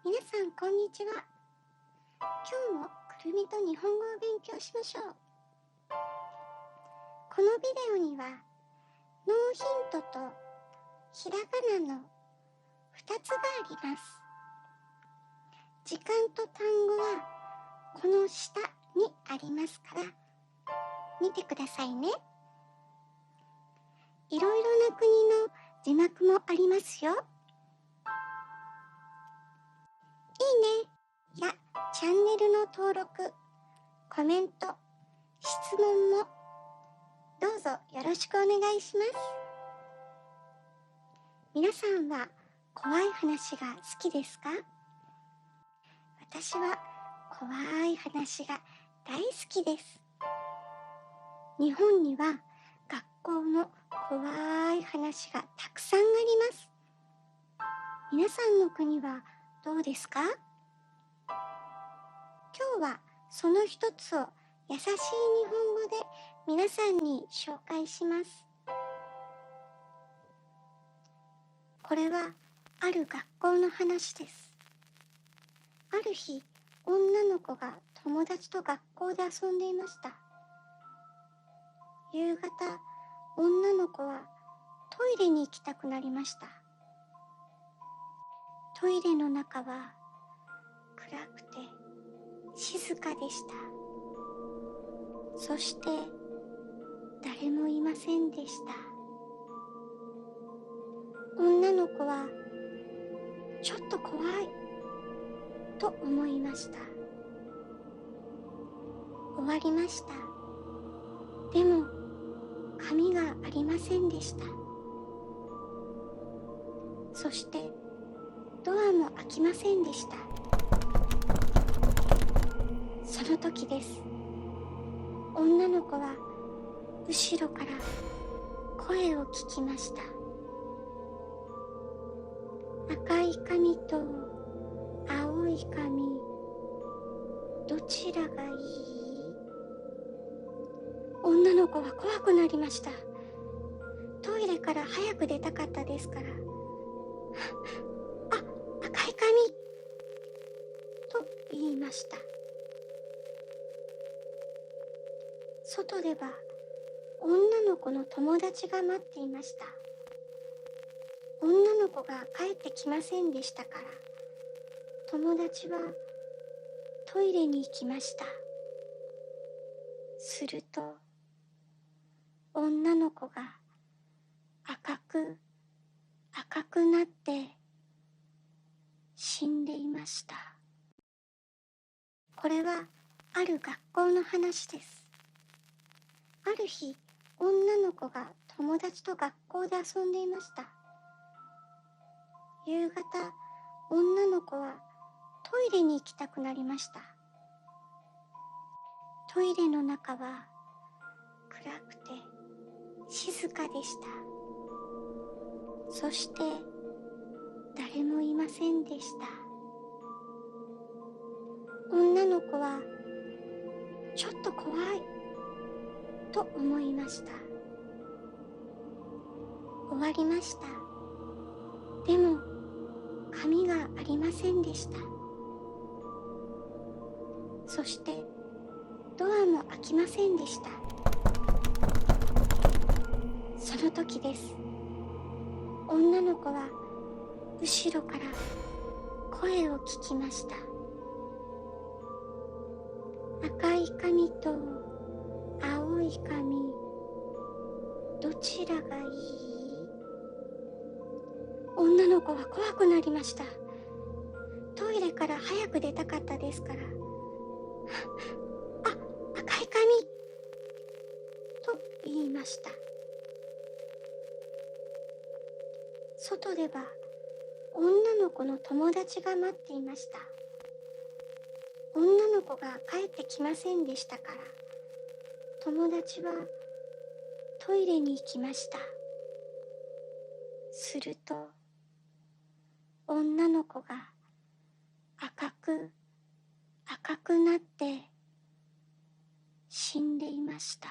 皆さんこんにちは。今日もくるみと日本語を勉強しましょう。このビデオにはノーヒントとひらがなの2つがあります。時間と単語はこの下にありますから見てくださいね。いろいろな国の字幕もありますよ。いいねやチャンネルの登録、コメント、質問もどうぞよろしくお願いします。皆さんは怖い話が好きですか？私は怖い話が大好きです。日本には学校の怖い話がたくさんあります。皆さんの国はどうですか？今日はその一つを優しい日本語で皆さんに紹介します。これはある学校の話です。ある日、女の子が友達と学校で遊んでいました。夕方、女の子はトイレに行きたくなりました。トイレの中は暗くて静かでした。そして誰もいませんでした。女の子はちょっと怖いと思いました。終わりました。でも鍵がありませんでした。そしてドアも開きませんでした。その時です。女の子は後ろから声を聞きました。赤い髪と青い髪、どちらがいい？女の子は怖くなりました。トイレから早く出たかったですから。赤い髪と言いました。外では女の子の友達が待っていました。女の子が帰ってきませんでしたから、友達はトイレに行きました。すると、女の子が赤くなって死んでいました。これはある学校の話です。ある日、女の子が友達と学校で遊んでいました。夕方、女の子はトイレに行きたくなりました。トイレの中は暗くて静かでした。そして誰もいませんでした。女の子はちょっと怖いと思いました。終わりました。でも鍵がありませんでした。そしてドアも開きませんでした。その時です。女の子は後ろから声を聞きました。赤い髪と青い髪、どちらがいい？女の子は怖くなりました。トイレから早く出たかったですから。赤い髪と言いました。外では女の子の友達が待っていました。女の子が帰ってきませんでしたから、友達はトイレに行きました。すると、女の子が赤くなって死んでいました。